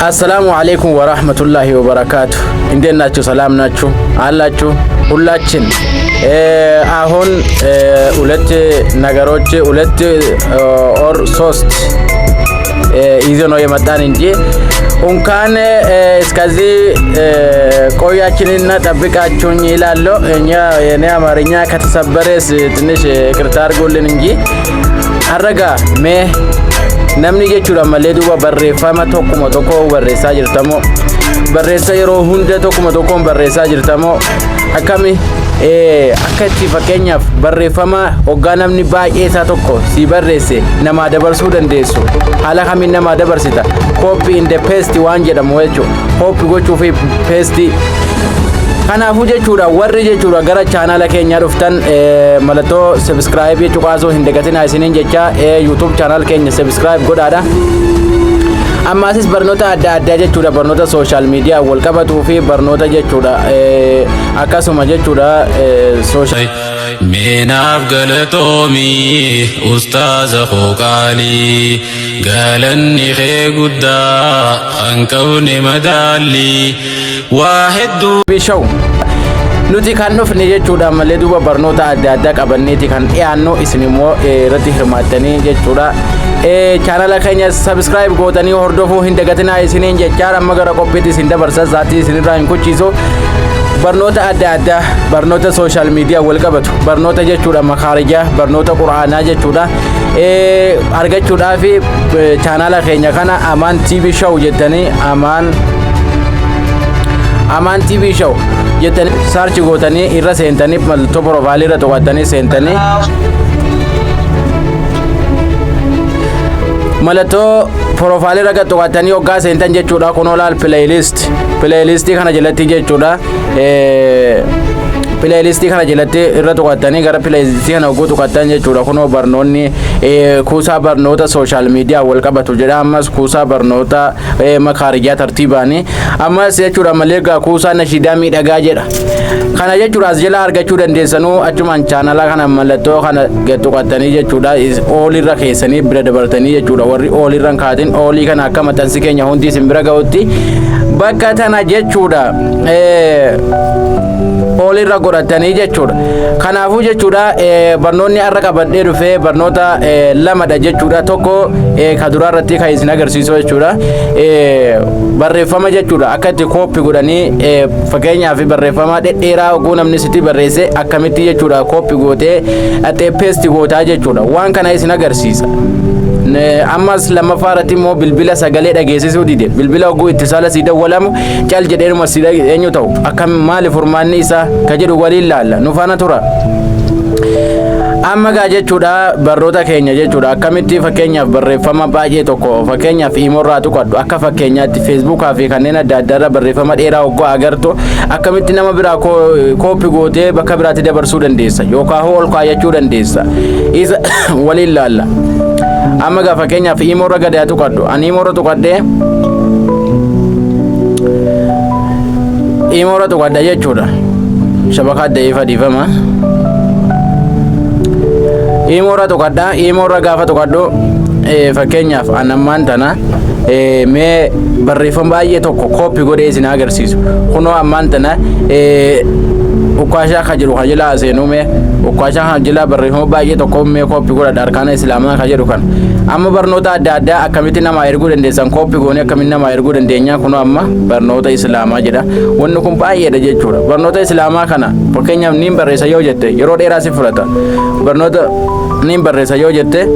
አሰላሙ አለይኩም ወራህመቱላሂ ወበረካቱ። እንዴት ናችሁ? ሰላም ናችሁ አላችሁ? ሁላችን አሁን ሁለት ነገሮች ሁለት ኦር ሶስት ይዞ ነው የመጣን እንጂ እንኳን እስከዚህ ቆያችንና ጠብቃችሁኝ ይላል። እኛ የኔ አማርኛ ከተሰበረስ ትንሽ ይቅርታ አድርጉልን እንጂ አረጋ ሜ namni jechuudha malee duuba barreeffama tokkuma tokko barreessaa jirtamoo barreessa yeroo hunda tokkuma tokkoon barreessaa jirtamoo akkami akka itti fakkeenyaaf barreeffama hoggaa namni baay'ee isaa tokko si barreesse namaa dabarsuu dandeessu haala kamiin namaa dabarsita copy in the paste waan jedhamu jechuudha copy gochuu fi paste kanaafuu jechuudha warri jechuudha gara chaanala keenya dhuftan mallattoo subscribe jechuu qaasoo hin dagatinaa isiniin jecha YouTube channel keenya subscribe godhaadha. Ammaasis barnoota adda addaa jechuudha barnoota social media wal qabatuu fi barnoota jechuudha akkasuma jechuudha social meenaaf galatoomi ustaaza Qooqaalii galanni kee guddaa hanqawne madaalii waa hedduu bishaw nuti kan dhufne jechuudha malee duuba barnoota adda addaa qabanneeti kan dhiyaannu isin immoo irratti hirmaattanii jechuudha chaanala keenya subscribe gootanii hordofuu hin dagatinaa isiniin jechaa amma gara qophiitti isin dabarsa zaatii isinirraa hin kuchiisu barnoota adda addaa barnoota social media wal qabatu barnoota jechuudha makaarijaa barnoota quraanaa jechuudha argachuudhaaf chaanala keenya kana Amaan TV show jettanii Amaan TV show jettanii search gootanii irra seentanii mallattoo profile irra to'attanii seentanii mallattoo profile irra to'attanii hoggaa seentan jechuudha kun olaal playlist kana jalatti jechuudha playlist kana jalatti irra to'attanii gara playlist kana hoguu to'attan jechuudha kun barnoonni kuusaa barnoota social media wal qabatu jedha ammas kuusaa barnoota makaarijaa tartiibaani ammas jechuudha malee kuusaa nashiidaa miidhagaa jedha kana jechuudha as jala argachuu dandeessanuu achumaan chaanala kana mallattoo kana to'attanii jechuudha oolirra keessanii bira dabartanii jechuudha warri oolirra kaatin oolii kana akka maxxansi keenya hundi isin bira ga'utti bakka tana jechuudha oolirra godhatanii jechuudha kanaafuu jechuudha barnoonni har'a qabadhee dhufee barnoota lamadha jechuudha tokko kaduraa irratti kan isin agarsiisu jechuudha barreeffama jechuudha akka itti copy godhanii fakkeenyaaf barreeffama dhedheeraa oguu namni sitti barreesse akkamitti jechuudha copy gootee paste gootaa jechuudha waan kana isin agarsiisa. Ammas lammaffaa irratti immoo bilbila sagalee dhageessisuu dide bilbila oguu ittisaala si dawwalamu cal jedheeruma si eenyu ta'u akkam maali furmaanni isaa ka jedhu waliin laalla nu faana tura amma gaa jechuudha barnoota keenya jechuudha akkamitti fakkeenyaaf barreeffama baay'ee tokko fakkeenyaaf iimoorraa tuqadhu akka fakkeenyaatti feesbuukaa fi kanneen adda addaarra barreeffama dheeraa oguu agartu akkamitti nama biraa copy gootee bakka biraatti dabarsuu dandeessa yookaan ol kaayachuu dandeessa isa waliin laalla. Amma gaa fakkeenyaaf iimoorra gadaa tuqadhu ani iimoorra tuqadhee iimoorra tuqadha jechuudha shabaka adda ifa difama iimoorra tuqadha iimoorra gaafa tuqadhu fakkeenyaaf anammaan tana mee barreeffama baay'ee tokko copy godhee isin agarsiisu kunoo ammaan tana ukkaashaa kajiru hajila aseenume ukkaashaa hajila barreeffama baay'ee tokko mee copy godha arkaana islaamaa kajiru kan amma barnoota adda addaa akkamitti nama erguu dandeessan copy goone akkamitti nama erguu dandeenya kun amma barnoota islaamaa jedha wanni kun baay'eedha jechuudha barnoota islaamaa kana fakkeenyaaf niin barreessa yoo jette yeroo dheeraa si fudhata barnoota niin barreessa yoo jette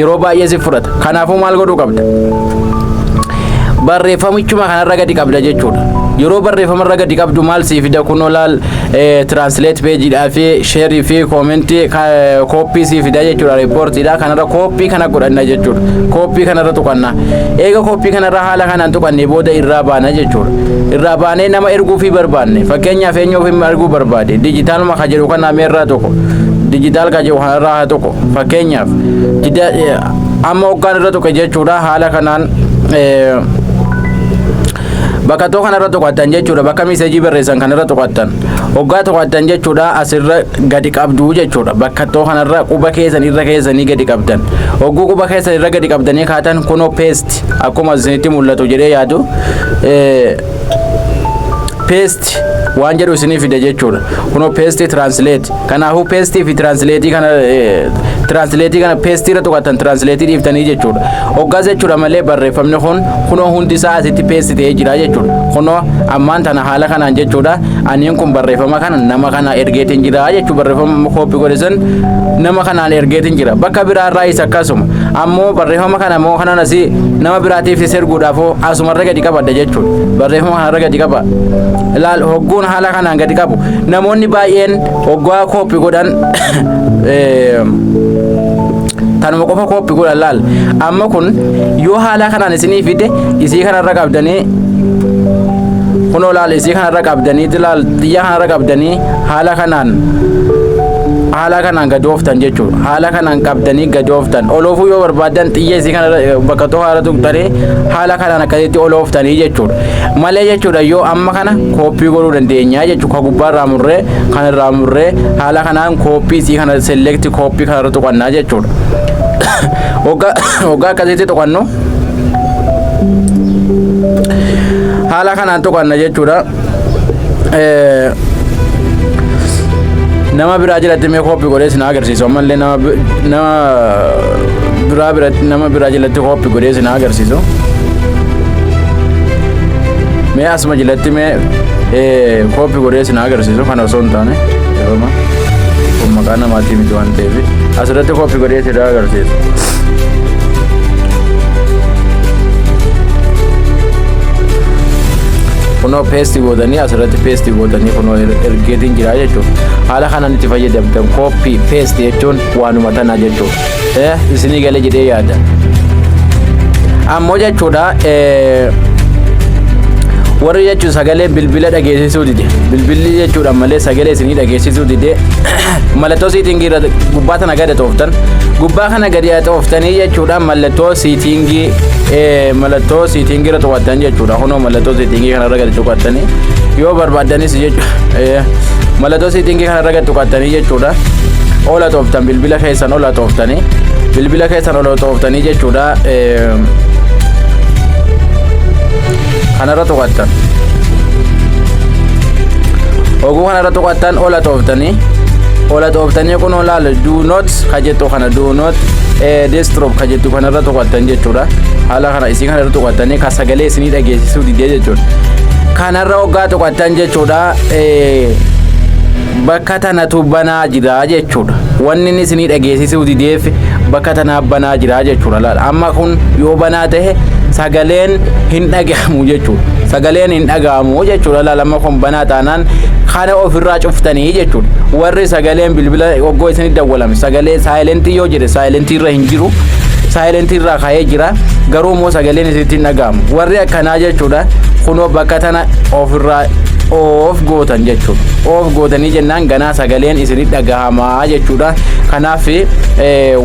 yeroo baay'ee si fudhata kanaafuu maal godhuu qabda barreeffamichuma kanarra gadi qabda jechuudha yeroo barreeffamarra gadi qabdu maal siif fida kun olaal translate page dhaa fi share fi comment copy siif fida jechuudha report dhaa kanarra copy kana godhanna jechuudha copy kanarra tuqanna eega copy kanarra haala kanaan tuqannee booda irraa baana jechuudha irraa baanee nama erguu fi barbaanne fakkeenyaaf eenyuuf hin erguu barbaade digital maka jedhu kana ameerraa tokko digital ka jedhu kanarraa tokko fakkeenyaaf amma hoggaan irra tuqe jechuudha haala kanaan bakka too kanarra tuqattan jechuudha bakka miseejii barreessan kanarra tuqattan hoggaa tuqattan jechuudha asirra gadi qabduu jechuudha bakka too kanarra quba keessan irra keessanii gadi qabdan hogguu quba keessan irra gadi qabdanii kaatan kunoo paste akkuma isinitti mul'atu jedhee yaadu paste waan jedhu isinii fide jechuudha kunoo paste translate kanaafuu paste fi translate kana paste irra tuqattan translate dhiiftanii jechuudha hoggaas jechuudha malee barreeffamni kunoo hundi isaa asitti paste ta'ee jira jechuudha kunoo ammaan tana haala kanaan jechuudha aniin kun barreeffama kana nama kana ergeetiin jira jechuudha barreeffama copy godhisan nama kanaan ergeetiin jira bakka biraa irraa isa akkasuma ammoo barreeffama kana moo kanan asii nama biraatiif erguudhaaf asumarra gadi qabadda jechuudha barreeffama kanarra gadi qaba ilaal hogguun haala kanaan gadi qabu namoonni baay'een hoggaa copy godhan tanuma qofa copy godhan laal amma kun yoo haala kanaan isinii fide isii kanarra qabdanii kunoo laal isii kanarra qabdanii laal xiyya kanarra qabdanii haala kanaan gadi ooftan jechuudha haala kanaan qabdanii gadi ooftan oloofuu yoo barbaadan xiyya isii kanarra bakka too haala tuqxanii haala kanaan akkasitti olooftanii jechuudha malee jechuudha yoo amma kana copy godhuu dandeenya jechuudha ka gubbaarraa murree kanarraa murree haala kanaan copy isii kana select copy kanarra tuqannaa jechuudha hoggaa akkasitti tuqannu haala kanaan tuqanna jechuudha nama biraa jalatti mee copy godhee isin agarsiisu ammallee nama biraa jalatti copy godhee isin agarsiisu mee asuma jalatti mee copy godhee isin agarsiisu kana osoo hin taane kun maqaa namaatii miti waan ta'eef asirratti copy godhee isin agarsiisu kunoo paste godhanii asirratti paste godhanii kunoo ergeetiin jira jechuudha haala kanaan itti fayyadamtan copy paste jechuun waanuma tana jechuudha isinii galee jedhee yaada ammoo jechuudha warri jechuun sagalee bilbila dhageessisuu dide bilbilli jechuudha malee sagalee isinii dhageessisuu dide mallattoo siitingii irra gubbaa tana gadi xooftan gubbaa kana gadi xooftanii jechuudha mallattoo siitingii irra xooftan jechuudha kunoo mallattoo siitingii kanarra gadi xooftan yoo barbaadanis jechuudha mallattoo siitingii kanarra gadi xooftan jechuudha ola xooftan bilbila keessan ola xooftanii jechuudha kanarra tuqattan oguu kanarra tuqattan ola xooftanii kun olaal do not kajettu kana do not desktop kajettu kanarra tuqattan jechuudha haala kana isii kanarra tuqattanii ka sagalee isinii dhageessisuu didee jechuudha kanarra hoggaa tuqattan jechuudha bakka tanatu banaa jira jechuudha wanni isinii dhageessisuu dideef bakka tanaa banaa jira jechuudha laal amma kun yoo banaa ta'e sagaleen hin dhagahamu jechuudha laal amma kun banaa taanaan kana ofirraa cuftanii jechuudha warri sagaleen bilbila oggoo isinii dawwalame sagalee saayilentii yoo jedhe saayilentii irra hin jiru saayilentii irraa ka'ee jira garuu immoo sagaleen isinitti hin dhagahamu warri akkanaa jechuudha kunoo bakka tana ofirraa of gootan jechuudha of gootanii jennaan ganaa sagaleen isinii dhagahamaa jechuudha kanaaf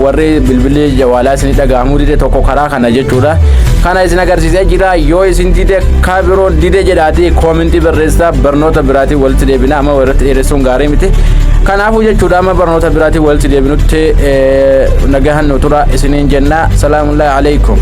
warri bilbilli jawaalaa isinii dhagahamuu dide tokko karaa kana jechuudha kana isin agarsiisee jira yoo isin dide kaabiroon dide jedhaati koomentii barreessaa barnoota biraatii walitti deebina amma warratti dheeressuun gaarii miti kanaafuu jechuudha amma barnoota biraatii walitti deebinutti nagahan nu tura isiniin jenna salaamullahi alaikum